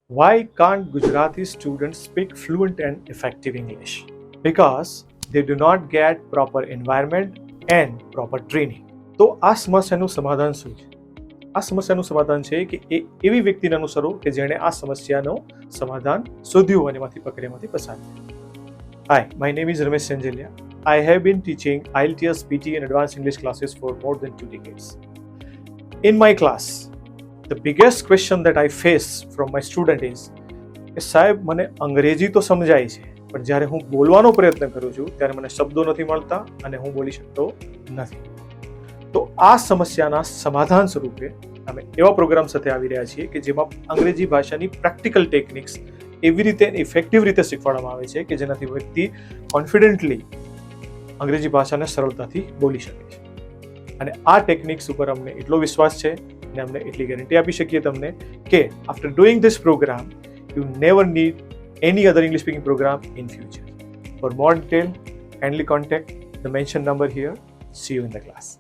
Why can't Gujarati students speak fluent and effective English? Because they do not get proper environment and proper training. તો આ સમસ્યાનું સમાધાન શું છે? આ સમસ્યાનું સમાધાન છે કે એવી વ્યક્તિને અનુસરો કે જેણે આ સમસ્યાનું સમાધાન શોધ્યું અને એમાંથી પ્રક્રિયામાંથી પસાર થયું. Hi, my name is Ramesh Sanjelia. I have been teaching IELTS, PT and advanced English classes for more than 2 decades. In my class, the biggest question that I face from my student is કે સાહેબ મને અંગ્રેજી તો સમજાય છે પણ જ્યારે હું બોલવાનો પ્રયત્ન કરું છું ત્યારે મને શબ્દો નથી મળતા અને હું બોલી શકતો નથી. તો આ સમસ્યાના સમાધાન સ્વરૂપે અમે એવા પ્રોગ્રામ સાથે આવી રહ્યા છીએ કે જેમાં અંગ્રેજી ભાષાની પ્રેક્ટિકલ ટેકનિક્સ એવી રીતે ઇફેક્ટિવ રીતે શીખવાડવામાં આવે છે કે જેનાથી વ્યક્તિ કોન્ફિડન્ટલી અંગ્રેજી ભાષાને સરળતાથી બોલી શકે છે. અને આ ટેકનિક્સ ઉપર અમને એટલો વિશ્વાસ છે અને અમને એટલી ગેરંટી આપી શકીએ તમને કે after doing this program you never need any other English speaking program in future. For more detail, kindly contact the mentioned number here. See you in the class.